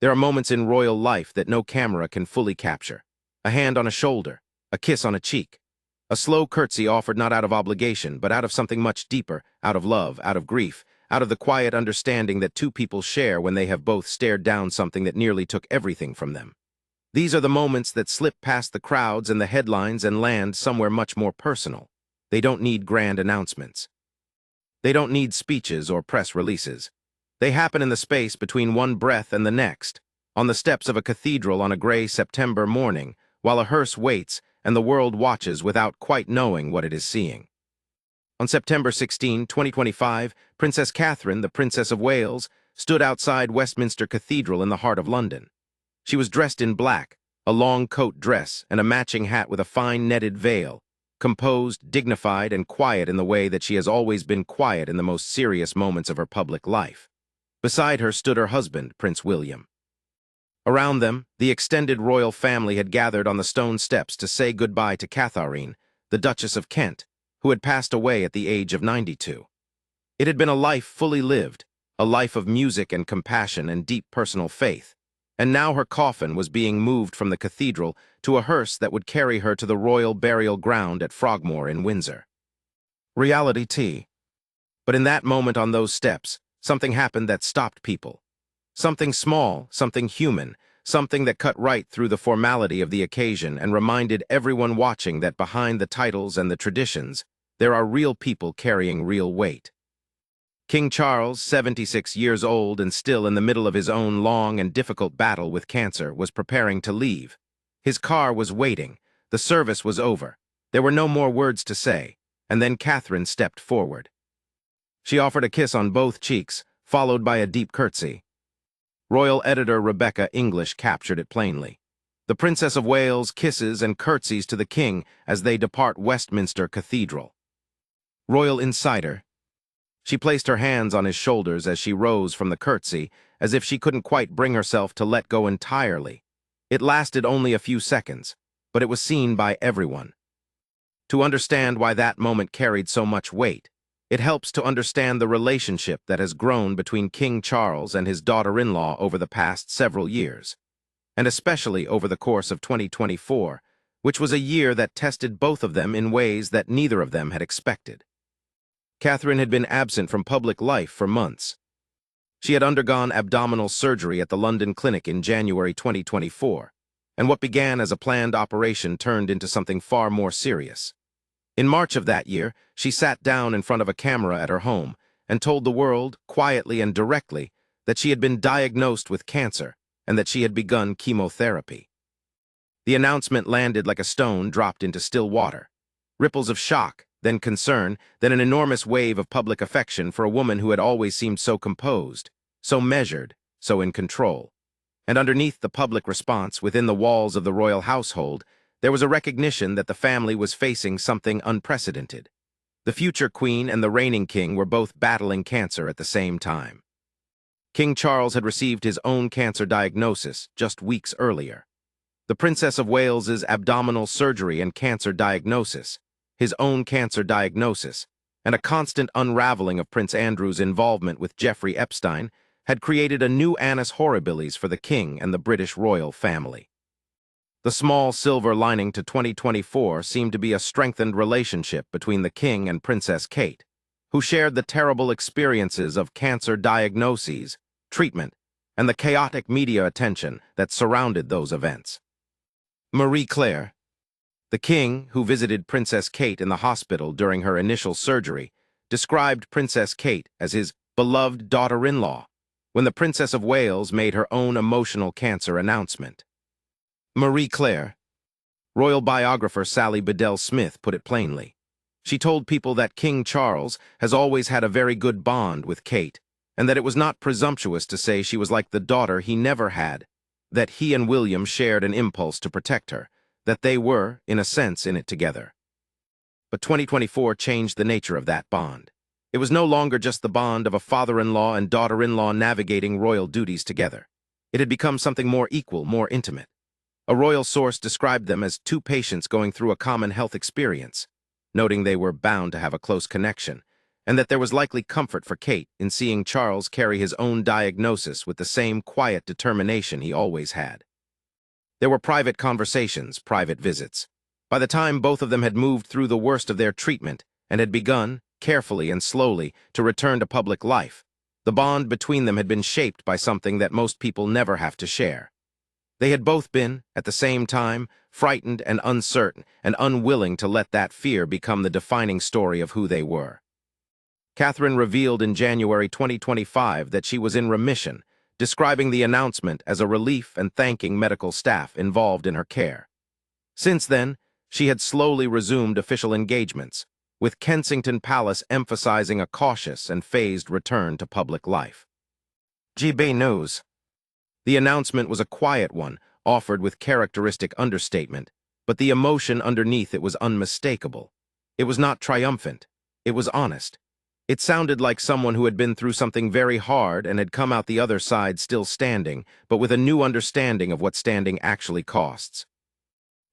There are moments in royal life that no camera can fully capture. A hand on a shoulder, a kiss on a cheek, a slow curtsy offered not out of obligation, but out of something much deeper, out of love, out of grief, out of the quiet understanding that two people share when they have both stared down something that nearly took everything from them. These are the moments that slip past the crowds and the headlines and land somewhere much more personal. They don't need grand announcements. They don't need speeches or press releases. They happen in the space between one breath and the next, on the steps of a cathedral on a gray September morning, while a hearse waits and the world watches without quite knowing what it is seeing. On September 16, 2025, Princess Catherine, the Princess of Wales, stood outside Westminster Cathedral in the heart of London. She was dressed in black, a long coat dress and a matching hat with a fine netted veil, composed, dignified, and quiet in the way that she has always been quiet in the most serious moments of her public life. Beside her stood her husband, Prince William. Around them, the extended royal family had gathered on the stone steps to say goodbye to Catherine, the Duchess of Kent, who had passed away at the age of 92. It had been a life fully lived, a life of music and compassion and deep personal faith, and now her coffin was being moved from the cathedral to a hearse that would carry her to the royal burial ground at Frogmore in Windsor. Reality T. But in that moment on those steps, something happened that stopped people. Something small, something human, something that cut right through the formality of the occasion and reminded everyone watching that behind the titles and the traditions, there are real people carrying real weight. King Charles, 76 years old and still in the middle of his own long and difficult battle with cancer, was preparing to leave. His car was waiting. The service was over. There were no more words to say, and then Catherine stepped forward. She offered a kiss on both cheeks, followed by a deep curtsy. Royal editor Rebecca English captured it plainly. The Princess of Wales kisses and curtsies to the king as they depart Westminster Cathedral. Royal Insider. She placed her hands on his shoulders as she rose from the curtsy, as if she couldn't quite bring herself to let go entirely. It lasted only a few seconds, but it was seen by everyone. To understand why that moment carried so much weight, it helps to understand the relationship that has grown between King Charles and his daughter-in-law over the past several years, and especially over the course of 2024, which was a year that tested both of them in ways that neither of them had expected. Catherine had been absent from public life for months. She had undergone abdominal surgery at the London clinic in January 2024, and what began as a planned operation turned into something far more serious. In March of that year, she sat down in front of a camera at her home and told the world, quietly and directly, that she had been diagnosed with cancer and that she had begun chemotherapy. The announcement landed like a stone dropped into still water. Ripples of shock, then concern, then an enormous wave of public affection for a woman who had always seemed so composed, so measured, so in control. And underneath the public response, within the walls of the royal household, there was a recognition that the family was facing something unprecedented. The future queen and the reigning king were both battling cancer at the same time. King Charles had received his own cancer diagnosis just weeks earlier. The Princess of Wales's abdominal surgery and cancer diagnosis, his own cancer diagnosis, and a constant unraveling of Prince Andrew's involvement with Jeffrey Epstein had created a new annus horribilis for the king and the British royal family. The small silver lining to 2024 seemed to be a strengthened relationship between the king and Princess Kate, who shared the terrible experiences of cancer diagnoses, treatment, and the chaotic media attention that surrounded those events. Marie Claire. The king, who visited Princess Kate in the hospital during her initial surgery, described Princess Kate as his beloved daughter-in-law when the Princess of Wales made her own emotional cancer announcement. Marie Claire. Royal biographer Sally Bedell Smith put it plainly. She told people that King Charles has always had a very good bond with Kate, and that it was not presumptuous to say she was like the daughter he never had, that he and William shared an impulse to protect her, that they were, in a sense, in it together. But 2024 changed the nature of that bond. It was no longer just the bond of a father-in-law and daughter-in-law navigating royal duties together. It had become something more equal, more intimate. A royal source described them as two patients going through a common health experience, noting they were bound to have a close connection, and that there was likely comfort for Kate in seeing Charles carry his own diagnosis with the same quiet determination he always had. There were private conversations, private visits. By the time both of them had moved through the worst of their treatment and had begun, carefully and slowly, to return to public life, the bond between them had been shaped by something that most people never have to share. They had both been, at the same time, frightened and uncertain and unwilling to let that fear become the defining story of who they were. Catherine revealed in January 2025 that she was in remission, describing the announcement as a relief and thanking medical staff involved in her care. Since then, she had slowly resumed official engagements, with Kensington Palace emphasizing a cautious and phased return to public life. GB News. The announcement was a quiet one, offered with characteristic understatement, but the emotion underneath it was unmistakable. It was not triumphant. It was honest. It sounded like someone who had been through something very hard and had come out the other side still standing, but with a new understanding of what standing actually costs.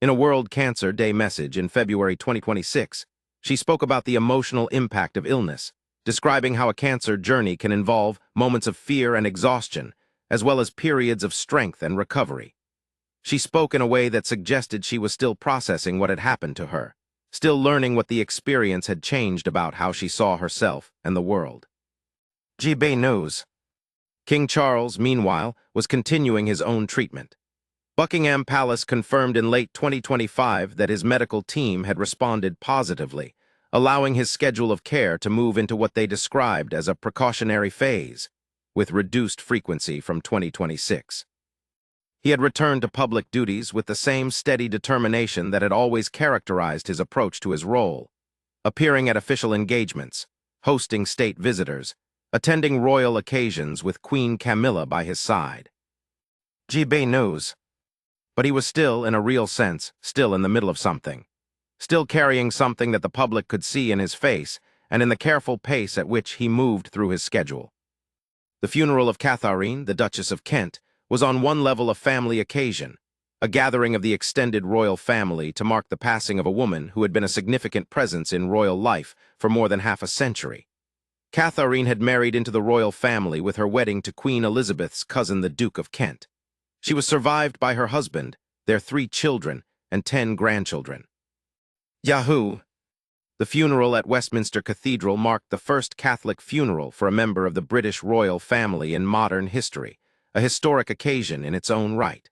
In a World Cancer Day message in February 2026, she spoke about the emotional impact of illness, describing how a cancer journey can involve moments of fear and exhaustion, as well as periods of strength and recovery. She spoke in a way that suggested she was still processing what had happened to her, still learning what the experience had changed about how she saw herself and the world. GB News. King Charles, meanwhile, was continuing his own treatment. Buckingham Palace confirmed in late 2025 that his medical team had responded positively, allowing his schedule of care to move into what they described as a precautionary phase, with reduced frequency from 2026. He had returned to public duties with the same steady determination that had always characterized his approach to his role, appearing at official engagements, hosting state visitors, attending royal occasions with Queen Camilla by his side. GB News. But he was still, in a real sense, still in the middle of something, still carrying something that the public could see in his face and in the careful pace at which he moved through his schedule. The funeral of Catherine, the Duchess of Kent, was on one level a family occasion, a gathering of the extended royal family to mark the passing of a woman who had been a significant presence in royal life for more than half a century. Catherine had married into the royal family with her wedding to Queen Elizabeth's cousin, the Duke of Kent. She was survived by her husband, their 3 children, and 10 grandchildren. Yahoo! The funeral at Westminster Cathedral marked the first Catholic funeral for a member of the British royal family in modern history, a historic occasion in its own right.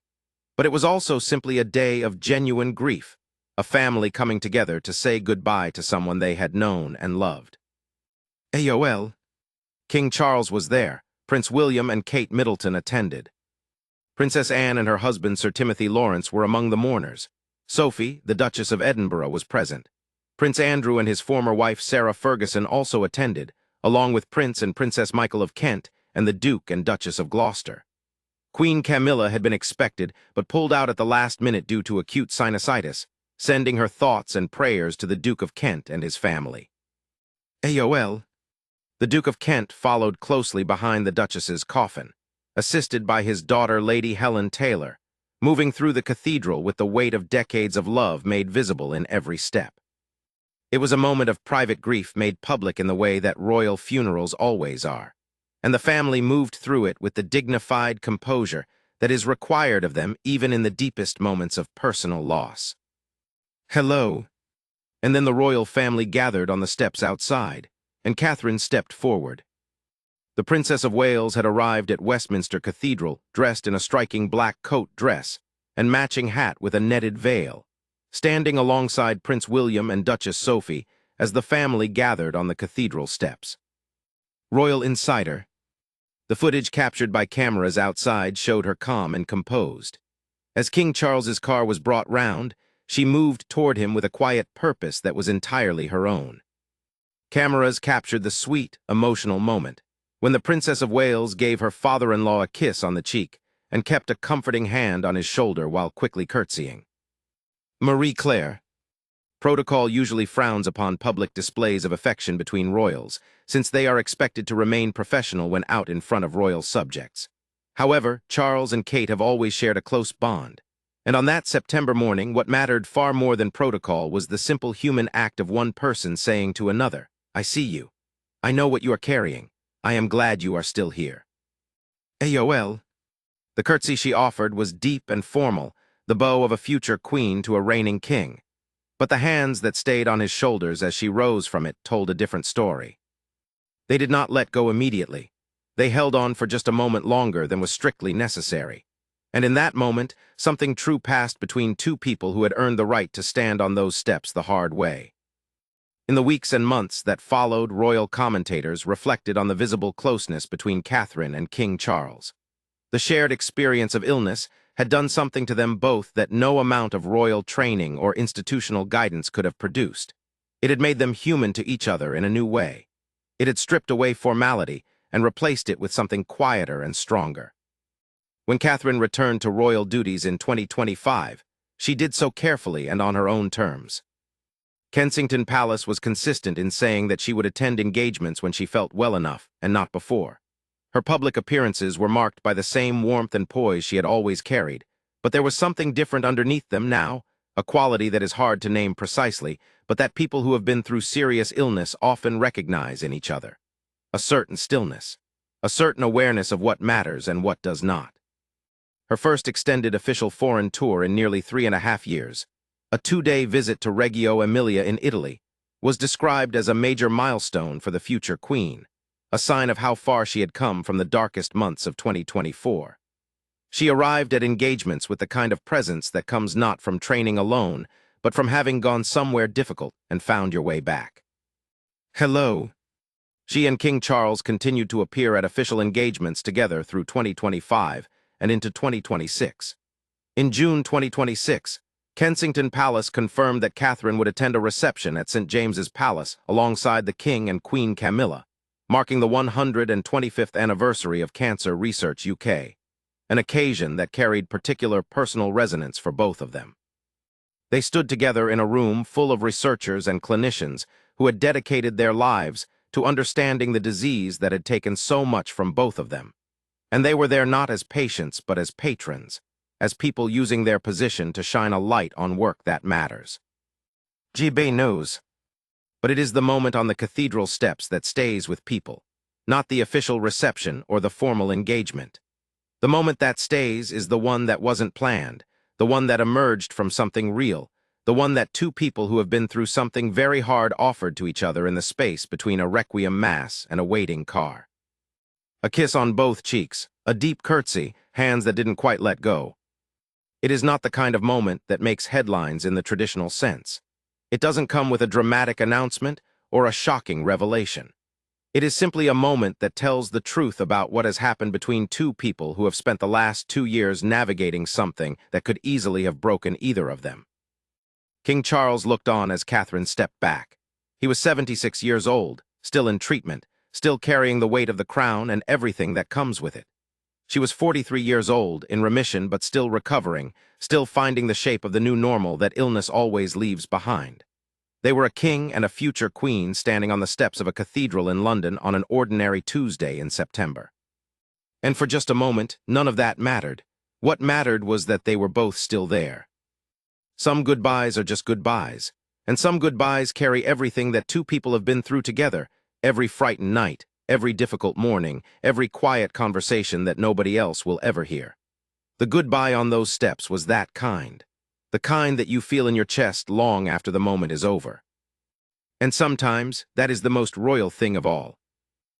But it was also simply a day of genuine grief, a family coming together to say goodbye to someone they had known and loved. AOL. King Charles was there. Prince William and Kate Middleton attended. Princess Anne and her husband Sir Timothy Lawrence were among the mourners. Sophie, the Duchess of Edinburgh, was present. Prince Andrew and his former wife Sarah Ferguson also attended, along with Prince and Princess Michael of Kent and the Duke and Duchess of Gloucester. Queen Camilla had been expected, but pulled out at the last minute due to acute sinusitis, sending her thoughts and prayers to the Duke of Kent and his family. AOL. The Duke of Kent followed closely behind the Duchess's coffin, assisted by his daughter Lady Helen Taylor, moving through the cathedral with the weight of decades of love made visible in every step. It was a moment of private grief made public in the way that royal funerals always are, and the family moved through it with the dignified composure that is required of them even in the deepest moments of personal loss. Hello. And then the royal family gathered on the steps outside, and Catherine stepped forward. The Princess of Wales had arrived at Westminster Cathedral dressed in a striking black coat dress and matching hat with a netted veil, standing alongside Prince William and Duchess Sophie as the family gathered on the cathedral steps. Royal Insider. The footage captured by cameras outside showed her calm and composed. As King Charles's car was brought round, she moved toward him with a quiet purpose that was entirely her own. Cameras captured the sweet, emotional moment, when the Princess of Wales gave her father-in-law a kiss on the cheek and kept a comforting hand on his shoulder while quickly curtsying. Marie Claire. Protocol usually frowns upon public displays of affection between royals, since they are expected to remain professional when out in front of royal subjects. However, Charles and Kate have always shared a close bond, and on that September morning, what mattered far more than protocol was the simple human act of one person saying to another, "I see you." I know what you are carrying. I am glad you are still here. AOL. The curtsy she offered was deep and formal, the bow of a future queen to a reigning king. But the hands that stayed on his shoulders as she rose from it told a different story. They did not let go immediately. They held on for just a moment longer than was strictly necessary. And in that moment, something true passed between two people who had earned the right to stand on those steps the hard way. In the weeks and months that followed, royal commentators reflected on the visible closeness between Catherine and King Charles. The shared experience of illness had done something to them both that no amount of royal training or institutional guidance could have produced. It had made them human to each other in a new way. It had stripped away formality and replaced it with something quieter and stronger. When Catherine returned to royal duties in 2025, she did so carefully and on her own terms. Kensington Palace was consistent in saying that she would attend engagements when she felt well enough, and not before. Her public appearances were marked by the same warmth and poise she had always carried, but there was something different underneath them now, a quality that is hard to name precisely, but that people who have been through serious illness often recognize in each other. A certain stillness, a certain awareness of what matters and what does not. Her first extended official foreign tour in nearly 3.5 years, a 2-day visit to Reggio Emilia in Italy, was described as a major milestone for the future queen, a sign of how far she had come from the darkest months of 2024. She arrived at engagements with the kind of presence that comes not from training alone, but from having gone somewhere difficult and found your way back. Hello. She and King Charles continued to appear at official engagements together through 2025 and into 2026. In June 2026, Kensington Palace confirmed that Catherine would attend a reception at St. James's Palace alongside the King and Queen Camilla, marking the 125th anniversary of Cancer Research UK, an occasion that carried particular personal resonance for both of them. They stood together in a room full of researchers and clinicians who had dedicated their lives to understanding the disease that had taken so much from both of them. And they were there not as patients but as patrons, as people using their position to shine a light on work that matters. GB knows. But it is the moment on the cathedral steps that stays with people, not the official reception or the formal engagement. The moment that stays is the one that wasn't planned, the one that emerged from something real, the one that two people who have been through something very hard offered to each other in the space between a requiem mass and a waiting car. A kiss on both cheeks, a deep curtsy, hands that didn't quite let go. It is not the kind of moment that makes headlines in the traditional sense. It doesn't come with a dramatic announcement or a shocking revelation. It is simply a moment that tells the truth about what has happened between two people who have spent the last 2 years navigating something that could easily have broken either of them. King Charles looked on as Catherine stepped back. He was 76 years old, still in treatment, still carrying the weight of the crown and everything that comes with it. She was 43 years old, in remission but still recovering, still finding the shape of the new normal that illness always leaves behind. They were a king and a future queen standing on the steps of a cathedral in London on an ordinary Tuesday in September. And for just a moment, none of that mattered. What mattered was that they were both still there. Some goodbyes are just goodbyes, and some goodbyes carry everything that two people have been through together, every frightened night, every difficult morning, every quiet conversation that nobody else will ever hear. The goodbye on those steps was that kind, the kind that you feel in your chest long after the moment is over. And sometimes, that is the most royal thing of all.